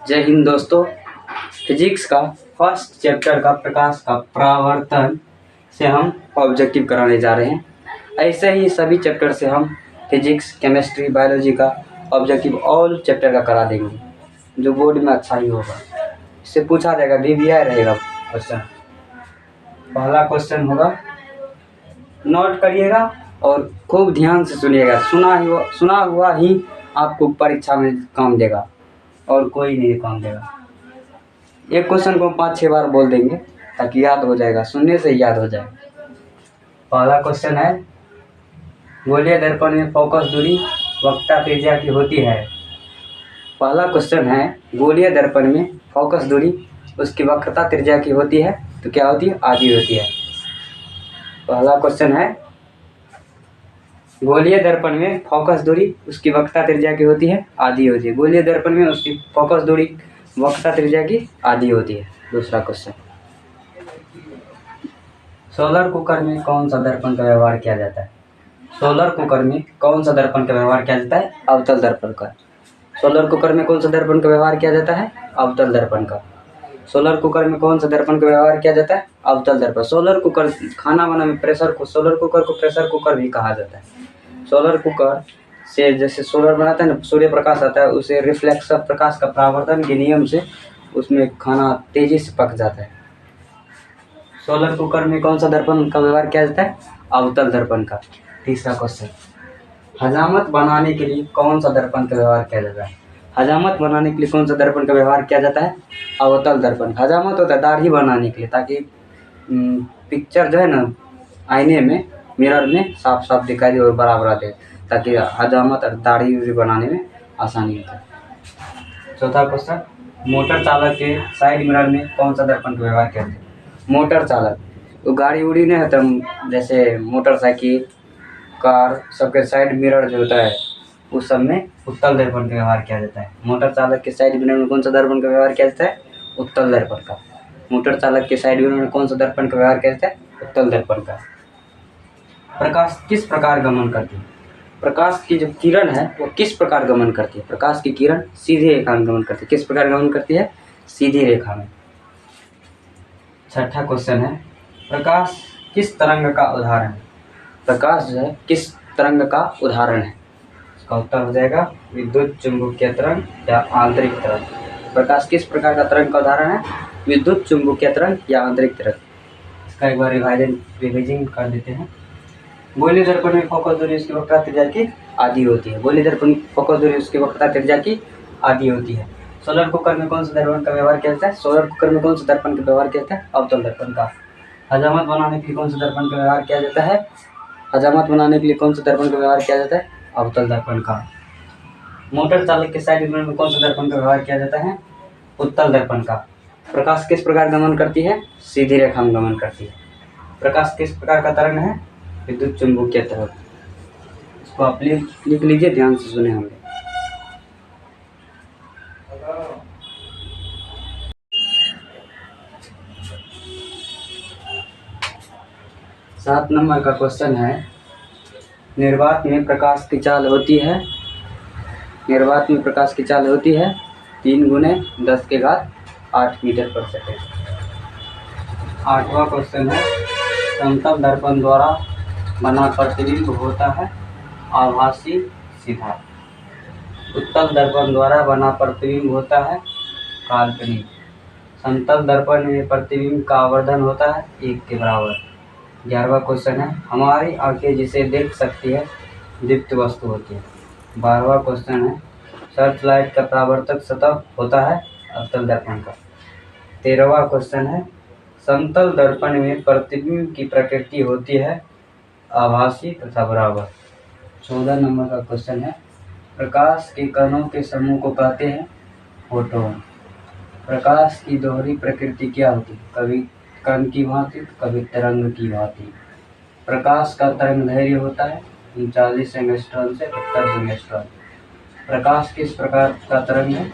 जय हिंद दोस्तों। फिजिक्स का फर्स्ट चैप्टर का प्रकाश का परावर्तन से हम ऑब्जेक्टिव कराने जा रहे हैं। ऐसे ही सभी चैप्टर से हम फिजिक्स, केमिस्ट्री, बायोलॉजी का ऑब्जेक्टिव ऑल चैप्टर का करा देंगे, जो बोर्ड में अच्छा ही होगा। इससे पूछा जाएगा, VBI रहेगा क्वेश्चन। पहला क्वेश्चन होगा, नोट करिएगा और खूब ध्यान से सुनिएगा। सुना हुआ ही आपको परीक्षा में काम देगा और कोई नहीं काम देगा। एक क्वेश्चन को 5-6 बार बोल देंगे ताकि याद हो जाएगा, सुनने से ही याद हो जाएगा। पहला क्वेश्चन है, गोलीय दर्पण में फोकस दूरी वक्रता त्रिज्या की होती है। पहला क्वेश्चन है, गोलीय दर्पण में फोकस दूरी उसकी वक्रता त्रिज्या की होती है, तो क्या होती है? आधी होती है। पहला क्वेश्चन है, गोलीय दर्पण में फोकस दूरी उसकी वक्रता त्रिज्या की होती है, आधी होती है। गोलीय दर्पण में उसकी फोकस दूरी वक्रता त्रिज्या की आधी होती है। दूसरा क्वेश्चन, सोलर कुकर में कौन सा दर्पण का व्यवहार किया जाता है? सोलर कुकर में कौन सा दर्पण का व्यवहार किया जाता है? अवतल दर्पण का। सोलर कुकर में कौन सा दर्पण का व्यवहार किया जाता है? अवतल दर्पण का। सोलर कुकर में कौन सा दर्पण का व्यवहार किया जाता है? अवतल दर्पण। सोलर कुकर, खाना बनाने में सोलर कुकर को प्रेशर कुकर भी कहा जाता है। सोलर कुकर से जैसे सोलर बनाता है ना, सूर्य प्रकाश आता है, उसे रिफ्लेक्स प्रकाश का परावर्तन के नियम से उसमें खाना तेजी से पक जाता है। सोलर कुकर में कौन सा दर्पण का व्यवहार किया जाता है? अवतल दर्पण का। तीसरा क्वेश्चन, हजामत बनाने के लिए कौन सा दर्पण का व्यवहार किया जाता है? हजामत बनाने के लिए कौन सा दर्पण का व्यवहार किया जाता है? अवतल दर्पण। हजामत होता है दाढ़ी बनाने के लिए, ताकि पिक्चर जो है ना आईने में, मिरर में साफ साफ दिखाई दे और बराबर आते, ताकि हजामत और दाढ़ी बनाने में आसानी होता है। चौथा क्वेश्चन, मोटर चालक के साइड मिरर में कौन सा दर्पण का व्यवहार किया जाता है? मोटर चालक, तो गाड़ी उड़ी नहीं होता, जैसे मोटरसाइकिल, कार, सबके साइड मिरर जो होता है उस सब में उत्तल दर्पण का व्यवहार किया जाता है। मोटर चालक के साइड मिरर में कौन सा दर्पण का व्यवहार किया जाता है? उत्तल दर्पण का। मोटर चालक के साइड मिरर में कौन सा दर्पण का व्यवहार किया जाता है? उत्तल दर्पण का। प्रकाश किस प्रकार गमन करती है? प्रकाश की जो किरण है वो किस प्रकार गमन करती है? प्रकाश की किरण सीधी रेखा में गमन करती है। किस प्रकार गमन करती है? सीधी रेखा में। छठा क्वेश्चन है, प्रकाश किस तरंग का उदाहरण है? प्रकाश जो है किस तरंग का उदाहरण है? इसका उत्तर हो जाएगा विद्युत चुंबकीय तरंग या आंतरिक तरंग। प्रकाश किस प्रकार का तरंग का उदाहरण है? विद्युत चुंबकीय तरंग या आंतरिक तरंग। इसका एक बार रिवाइजन कर देते हैं। गोलीय दर्पण में फोकस दूरी उसकी वक्रता त्रिज्या की आधी होती है। गोलीय दर्पण फोकस दूरी उसकी वक्रता त्रिज्या की आधी होती है। सोलर कुकर में कौन सा दर्पण का व्यवहार किया जाता है? सोलर कुकर में कौन सा दर्पण का व्यवहार किया जाता है? अवतल दर्पण का। हजामत बनाने के लिए कौन सा दर्पण का व्यवहार किया जाता है? हजामत बनाने के लिए कौन सा दर्पण का व्यवहार किया जाता है? अवतल दर्पण का। मोटर चालक के साइड मिरर में कौन सा दर्पण का व्यवहार किया जाता है? उत्तल दर्पण का। प्रकाश किस प्रकार गमन करती है? सीधी रेखा में गमन करती है। प्रकाश किस प्रकार का तरंग है? विद्युत चुंबकीय तरंग। इसको आप लिख लीजिए, ध्यान से सुने होंगे। सात नंबर का क्वेश्चन है, निर्वात में प्रकाश की चाल होती है। निर्वात में प्रकाश की चाल होती है 3 × 10⁸ मीटर पर सेकेंड। आठवां क्वेश्चन है, समतल दर्पण द्वारा बना प्रतिबिंब होता है आभासी सीधा। उत्तल दर्पण द्वारा बना प्रतिबिंब होता है काल्पनिक। समतल दर्पण में प्रतिबिंब का आवर्धन होता है 1 के बराबर। 11वां क्वेश्चन है, हमारी आंखें जिसे देख सकती है दीप्त वस्तु होती है। 12वां क्वेश्चन है, सर्च लाइट का परावर्तक सतह होता है अवतल दर्पण का। 13वां क्वेश्चन है, समतल दर्पण में प्रतिबिंब की प्रकृति होती है आभासी तथा बराबर। 14 नंबर का क्वेश्चन है, प्रकाश के कणों के समूह को कहते हैं फोटोन। प्रकाश की दोहरी प्रकृति क्या होती है? कभी कण की भांति, कभी तरंग की भांति। प्रकाश का तरंगदैर्घ्य होता है 39 एंगस्ट्रॉम से 78 एंगस्ट्रॉम। प्रकाश किस प्रकार का तरंग है?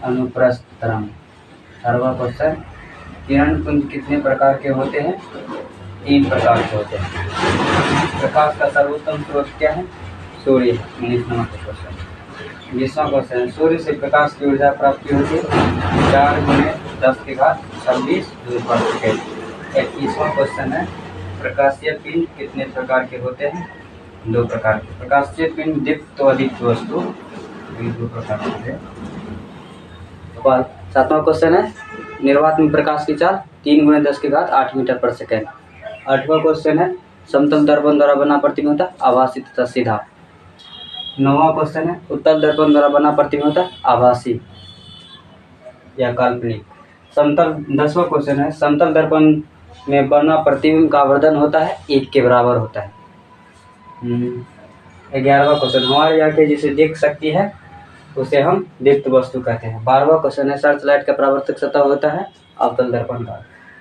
अनुप्रस्थ तरंग। 18वां क्वेश्चन, किरण पुंज कितने प्रकार के होते हैं? 3 प्रकार के होते हैं। प्रकाश का सर्वोत्तम स्रोत क्या है? सूर्य। 19 नंबर का क्वेश्चन। 20वां क्वेश्चन, सूर्य से प्रकाश की ऊर्जा प्राप्ति होती है 4×10⁻26 जूल पर सेकेंड। 21वां क्वेश्चन है, प्रकाशीय पिंड कितने प्रकार के होते हैं? 2 प्रकार के। प्रकाशीय पिंड दीप्त व अदीप्त वस्तु, 2 प्रकार के होते हैं। 7वां क्वेश्चन है, निर्वात में प्रकाश की चाल 3×10⁸ मीटर पर सेकेंड। 8वां क्वेश्चन है, समतल दर्पण द्वारा बना प्रतिबिंब होता आभासी तथा सीधा। 9वां क्वेश्चन है, उत्तल दर्पण द्वारा बना प्रतिबिंब होता आभासी या काल्पनिक। 10वां क्वेश्चन है, समतल दर्पण में बना प्रतिबिंब का आवर्धन होता है 1 के बराबर होता है। 11वां क्वेश्चन, हमारी आंखें जिसे देख सकती है उसे हम दीप्त वस्तु कहते हैं। 12वां क्वेश्चन है, सर्च लाइट का परावर्तक सतह होता है अवतल दर्पण का।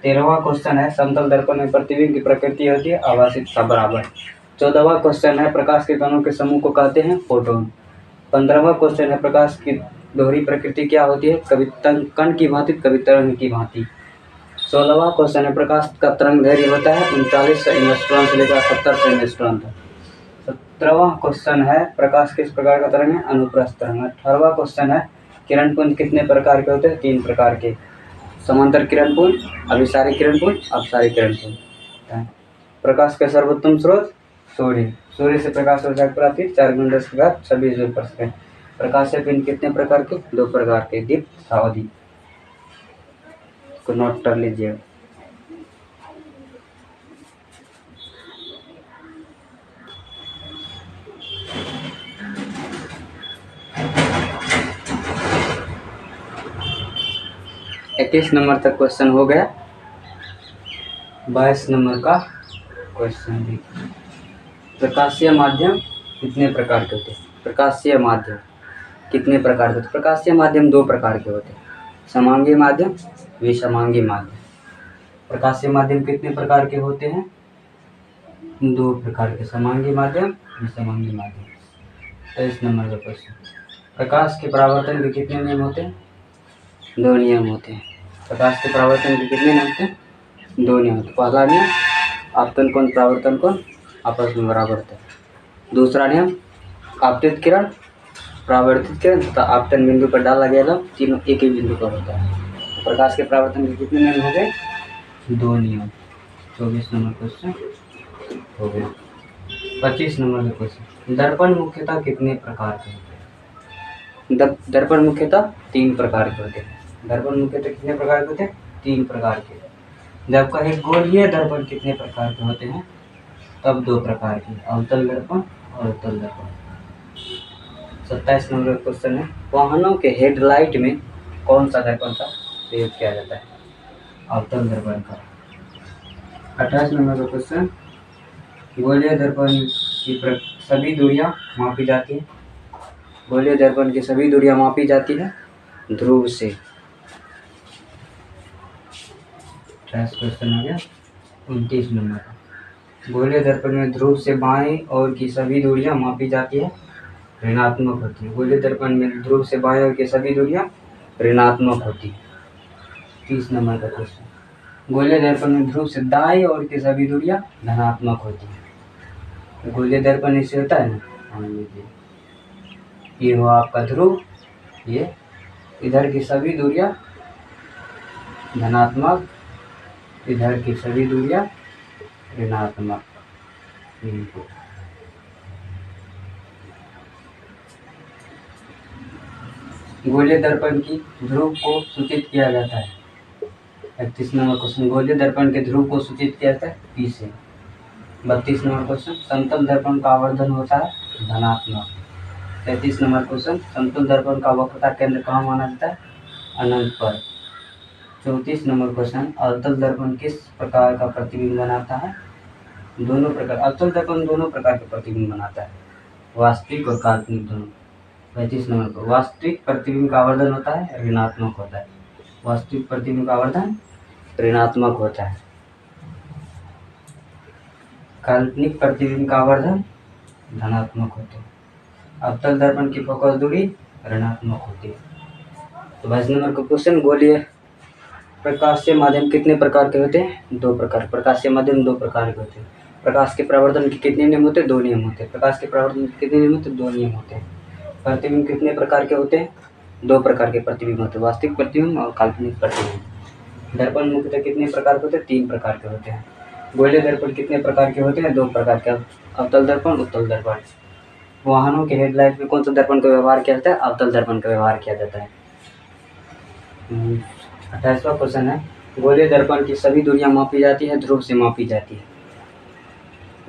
13वां क्वेश्चन है, समतल दर्पण में प्रतिबिंब की प्रकृति होती है आभासी तथा बराबर। 14वां क्वेश्चन है, प्रकाश के कणों के समूह को कहते हैं फोटोन। 15वां क्वेश्चन है, प्रकाश की दोहरी प्रकृति क्या होती है? कभी कण की भांति, कभी तरंग की भांति। 16वां क्वेश्चन है, प्रकाश का तरंग दैर्घ्य होता है 39 एंगस्ट्रॉम से लेकर 70 एंगस्ट्रॉम तक। 17वां क्वेश्चन है, प्रकाश किस प्रकार का तरंग है? अनुप्रस्थ तरंग। 18वां क्वेश्चन है, किरण पुंज कितने प्रकार के होते हैं? 3 प्रकार के, समांतर किरण पुंज, अभिसारी किरण पुंज, अपसारी किरण पुंज। प्रकाश का सर्वोत्तम स्रोत सूर्य। सूर्य से प्रकाश ऊर्जा की प्राप्ति 4×10⁻26 जूल पर सेकेंड। प्रकाशीय पिंड कितने प्रकार के? 2 प्रकार के, दीप्त तथा अदीप्त। को नोट कर लीजिए। इक्कीस नंबर तक क्वेश्चन हो गया। 22 नंबर का क्वेश्चन देखिए, प्रकाशीय माध्यम कितने प्रकार के होते हैं? प्रकाशीय माध्यम कितने प्रकार के होते हैं? प्रकाशीय माध्यम 2 प्रकार के होते हैं, समांगी माध्यम, विसमांगी माध्यम। प्रकाशीय माध्यम कितने प्रकार के होते हैं? 2 प्रकार के, समांगी माध्यम, विसमांगी माध्यम। 23 नंबर का क्वेश्चन, प्रकाश के परावर्तन के कितने नियम होते हैं? 2 नियम होते हैं। प्रकाश के परावर्तन के कितने नियम होते हैं? 2 नियम होते हैं। पहला नियम, आपतन कोण परावर्तन कोण आपस में बराबर होता है। दूसरा नियम, आपतित किरण, परावर्तित किरण तथा आपतन बिंदु पर डाला गया लंब तीनों एक ही बिंदु पर होता है। तो प्रकाश के परावर्तन के कितने नियम हो गए? 2 नियम। 24 नंबर क्वेश्चन हो गया। 25 नंबर का क्वेश्चन, दर्पण मुख्यतः कितने प्रकार के होते हैं? दर्पण मुख्यतः 3 प्रकार के होते हैं। दर्पण मुख्यतः कितने प्रकार के होते हैं? 3 प्रकार के। जब कहे गोलीय दर्पण कितने प्रकार के होते हैं, तब 2 प्रकार के, अवतल दर्पण और उत्तल दर्पण। 27 नंबर क्वेश्चन है, वाहनों के हेडलाइट में कौन सा दर्पण का प्रयोग किया जाता है? अवतल दर्पण का। 28 नंबर का क्वेश्चन, गोलीय दर्पण की सभी दूरियां मापी जाती है। गोलीय दर्पण की सभी दूरियां मापी जाती है ध्रुव से। 28 क्वेश्चन हो गया। 29 नंबर का, गोलीय दर्पण में ध्रुव से बाएं ओर की सभी दूरियां मापी जाती है, ऋणात्मक होती है। गोलीय दर्पण में ध्रुव से बाएं ओर की सभी दूरियां ऋणात्मक होती है। 30 नंबर का क्वेश्चन, गोलीय दर्पण में ध्रुव से दाएं ओर की सभी दूरियां धनात्मक होती है। तो गोलीय दर्पण इससे होता है ना, ये हुआ आपका ध्रुव, ये इधर की सभी दूरियां धनात्मक, इधर की सभी दूरियां ऋणात्मक। गोलीय दर्पण की ध्रुव को सूचित किया जाता है। 31 नंबर क्वेश्चन, गोलीय दर्पण के ध्रुव को सूचित किया जाता है P से। 32 नंबर क्वेश्चन, समतल दर्पण का आवर्धन होता है धनात्मक। 33 नंबर क्वेश्चन, समतल दर्पण का वक्रता केंद्र कहाँ माना जाता है? अनंत पर। 34 नंबर क्वेश्चन, अवतल दर्पण किस प्रकार का प्रतिबिंब बनाता है? दोनों प्रकार, अवतल दर्पण दोनों प्रकार के प्रतिबिंब बनाता है, वास्तविक और काल्पनिक दोनों। 35 नंबर पर, वास्तविक प्रतिबिंब का आवर्धन होता है ऋणात्मक होता है। वास्तविक प्रतिबिंब का आवर्धन ऋणात्मक होता है। काल्पनिक प्रतिबिंब का आवर्धन धनात्मक होता है। अवतल दर्पण की फोकस दूरी ऋणात्मक होती है। तो 22 नंबर का क्वेश्चन, गोलीय प्रकाशीय माध्यम कितने प्रकार के होते हैं? 2 प्रकार। प्रकाशीय माध्यम 2 प्रकार के होते हैं। प्रकाश के परावर्तन के कितने नियम होते हैं? 2 नियम होते हैं। प्रकाश के परावर्तन के कितने नियम होते हैं? 2 नियम होते हैं। प्रतिबिंब कितने प्रकार के होते हैं? 2 प्रकार के प्रतिबिंब होते हैं, वास्तविक प्रतिबिंब और काल्पनिक प्रतिबिंब। दर्पण मुख्यतः कितने प्रकार के होते हैं? 3 प्रकार के होते हैं। गोलीय दर्पण कितने प्रकार के होते हैं? 2 प्रकार के, अवतल दर्पण, उत्तल दर्पण। वाहनों के हेडलाइट में कौन सा दर्पण का व्यवहार किया जाता है? अवतल दर्पण का व्यवहार किया जाता है। 28वां क्वेश्चन है, गोलीय दर्पण की सभी दूरियां मापी जाती है, ध्रुव से मापी जाती है।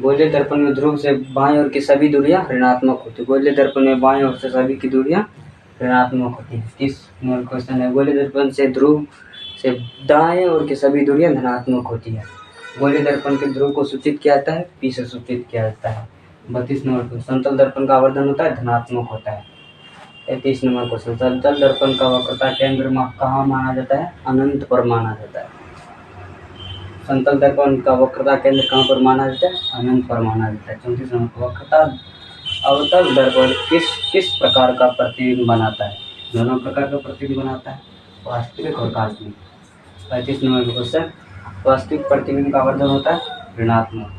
गोलीय दर्पण में ध्रुव से बाएं ओर की सभी दूरियां ऋणात्मक होती है। गोलीय दर्पण में बाएं ओर से सभी की दूरियां ऋणात्मक होती है। 30 नंबर क्वेश्चन है, गोलीय दर्पण से ध्रुव से दाएं ओर की सभी दूरियां धनात्मक होती है। गोलीय दर्पण के ध्रुव को सूचित किया जाता है, पी से सूचित किया जाता है। 32 नंबर क्वेश्चन, समतल दर्पण का आवर्धन होता है, धनात्मक होता है। 33 नंबर क्वेश्चन, समतल दर्पण का वक्रता केंद्र कहाँ माना जाता है? अनंत पर माना जाता है। समतल दर्पण का वक्रता केंद्र कहाँ पर माना जाता है? अनंत पर माना जाता है। 34 नंबर, वक्रता अवतल दर्पण किस प्रकार का प्रतिबिंब बनाता है? दोनों प्रकार का प्रतिबिंब बनाता है, वास्तविक और काल्पनिक। 35 नंबर क्वेश्चन, वास्तविक प्रतिबिंब का आवर्धन होता है ऋणात्मक।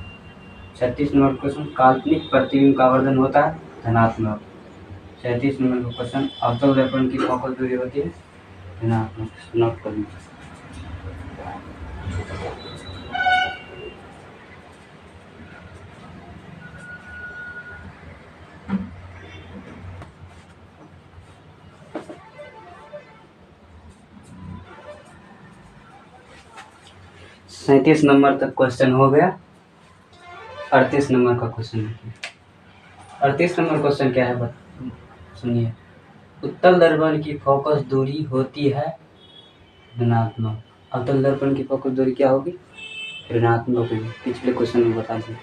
36 नंबर क्वेश्चन, काल्पनिक प्रतिबिंब का आवर्धन होता है धनात्मक। 37 नंबर क्वेश्चन, अवतल दर्पण की फोकस दूरी होती है ऋणात्मक। नोट कर लीजिए। सैंतीस नंबर तक क्वेश्चन हो गया। 38 नंबर का क्वेश्चन है। 38 नंबर क्वेश्चन क्या है सुनिए, उत्तल दर्पण की फोकस दूरी होती है ऋणात्मक। अवतल दर्पण की फोकस दूरी क्या होगी? ऋणात्मक होगी। पिछले क्वेश्चन में बता दें।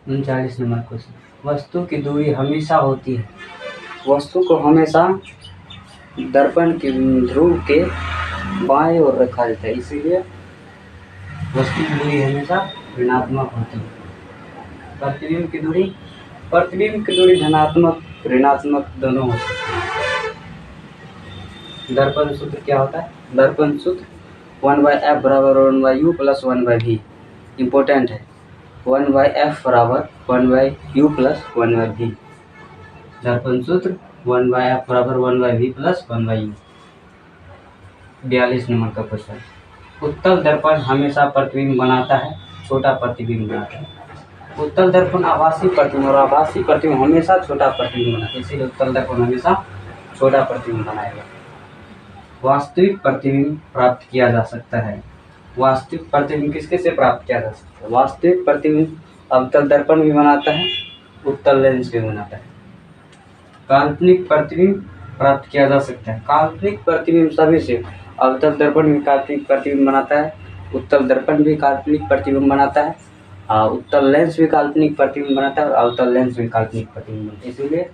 39 नंबर क्वेश्चन, वस्तु की दूरी हमेशा होती है, वस्तु को हमेशा दर्पण के ध्रुव के बाएं ओर रखा जाता है, इसीलिए वस्तु की दूरी हमेशा ऋणात्मक होती है। प्रतिबिंब की दूरी धनात्मक ऋणात्मक दोनों हो सकती है। दर्पण सूत्र क्या होता है? दर्पण सूत्र 1/f बराबर 1/u प्लस 1/v। इम्पोर्टेंट है, 1/f बराबर 1/u प्लस 1/v। दर्पण सूत्र 1/f बराबर 1/v प्लस 1/u। 42 नंबर का क्वेश्चन, उत्तल दर्पण हमेशा प्रतिबिंब बनाता है, छोटा प्रतिबिंब बनाता है। उत्तल दर्पण आभासी प्रतिबिंब, और आभासी प्रतिबिंब हमेशा छोटा प्रतिबिंब बनाता है, इसीलिए उत्तल दर्पण हमेशा छोटा प्रतिबिंब बनाएगा। वास्तविक प्रतिबिंब प्राप्त किया जा सकता है। वास्तविक प्रतिबिंब किसके से प्राप्त किया जा सकता है? वास्तविक प्रतिबिंब अवतल दर्पण भी बनाता है, उत्तल लेंस भी बनाता है। काल्पनिक प्रतिबिंब प्राप्त किया जा सकता है। काल्पनिक प्रतिबिंब सभी से, अवतल दर्पण भी काल्पनिक प्रतिबिंब बनाता है, उत्तल दर्पण भी काल्पनिक प्रतिबिंब बनाता है, उत्तल लेंस भी काल्पनिक प्रतिबिंब बनाता है, और अवतल लेंस भी काल्पनिक प्रतिबिंब बनाता है। इसीलिए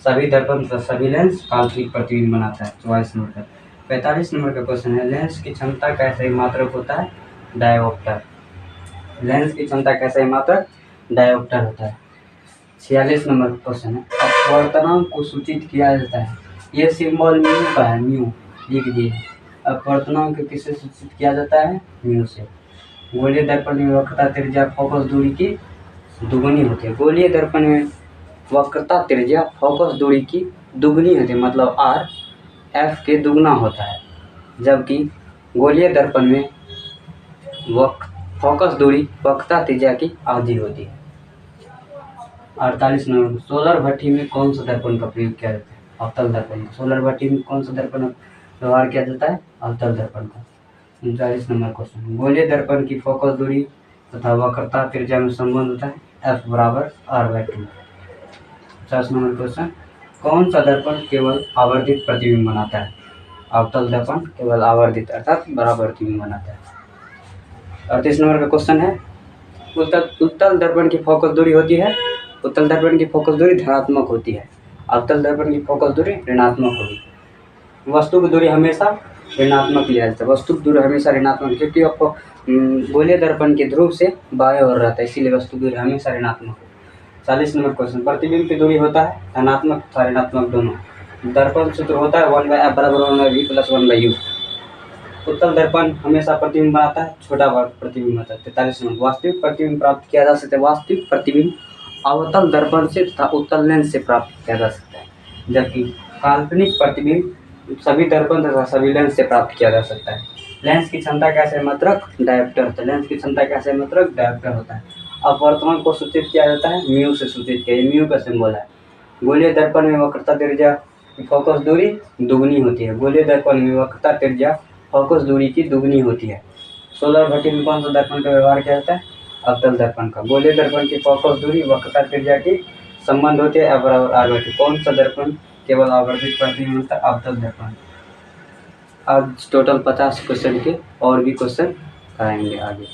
सभी दर्पण तथा सभी लेंस काल्पनिक प्रतिबिंब बनाता है। 44 नंबर का। 45 नंबर का क्वेश्चन है, लेंस की क्षमता कैसे ही मात्रक होता है? डायोप्टर। लेंस की क्षमता कैसे ही मात्रक? डायोप्टर होता है। 46 नंबर का क्वेश्चन है, अपवर्तनांक को सूचित किया जाता है। ये सिंबल म्यू का है, म्यू लिख दिए। अपवर्तनांक किससे सूचित किया जाता है? म्यू से। गोलीय दर्पण में वक्रता त्रिज्या फोकस दूरी की दुगुनी होती है। गोलीय दर्पण में वक्रता त्रिज्या फोकस दूरी की दुगुनी होती है, मतलब r f के दुगना होता है, जबकि गोलीय दर्पण में फोकस दूरी वक्रता त्रिज्या की आधी होती है। 48 नंबर, सोलर भट्ठी में कौन सा दर्पण का प्रयोग किया जाता है? अवतल दर्पण। सोलर भट्ठी में कौन सा दर्पण व्यवहार किया जाता है? अवतल दर्पण का। 39 नंबर क्वेश्चन, गोलीय दर्पण की फोकस दूरी तथा वक्रता त्रिज्या में संबंध होता है f बराबर r/2। 50 नंबर क्वेश्चन, कौन सा दर्पण केवल आवर्धित प्रतिबिंब बनाता है? अवतल दर्पण केवल आवर्धित अर्थात बराबर प्रतिबिंब बनाता है। 38 नंबर का क्वेश्चन है, उत्तल दर्पण की फोकस दूरी होती है, उत्तल दर्पण की फोकस दूरी धनात्मक होती है, अवतल दर्पण की फोकस दूरी ऋणात्मक होगी। वस्तु की दूरी हमेशा ऋणात्मक लिया जाता है, वस्तु की दूरी हमेशा ऋणात्मक, क्योंकि आपको गोलीय दर्पण के ध्रुव से बाएं ओर रहता है, इसीलिए वस्तु की दूरी हमेशा ऋणात्मक है। 40 नंबर क्वेश्चन, प्रतिबिंब की दूरी होता है धनात्मक तथा ऋणात्मक दोनों। दर्पण सूत्र होता है 1/f बराबर 1/v प्लस 1/u। उत्तल दर्पण हमेशा प्रतिबिंब बनाता है, छोटा प्रतिबिंब बनाता है। 43 नंबर, वास्तविक प्रतिबिंब प्राप्त किया जा सकता है। वास्तविक प्रतिबिंब अवतल दर्पण से तथा उत्तल लेंस से प्राप्त किया जा सकता है, जबकि काल्पनिक प्रतिबिंब सभी दर्पण तथा सभी लेंस से प्राप्त किया जा सकता है। लेंस की क्षमता कैसे मात्रक डायोप्टर होता है, लेंस की क्षमता कैसे मात्रक डायोप्टर होता है। अपवर्तनांक को सूचित किया जाता है म्यू से सूचित किया, म्यू का सिंबल है। गोलीय दर्पण में वक्रता त्रिज्या की फोकस दूरी दुगनी होती है, गोलीय दर्पण में वक्रता त्रिज्या फोकस दूरी की दुगनी होती है। सोलर भट्टी में कौन सा दर्पण का व्यवहार किया जाता है, अवतल दर्पण का। गोलीय दर्पण की फोकस दूरी वक्रता त्रिज्या की संबंध होती है बराबर आर बटी। कौन सा दर्पण केवल आवर्धित प्रतिबिंब होता है, अवतल दर्पण। आज टोटल 50 क्वेश्चन के और भी क्वेश्चन कराएंगे आगे।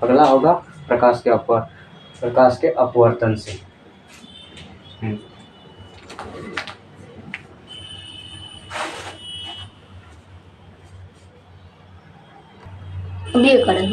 अगला होगा प्रकाश के अपवर्तन से। अभी करें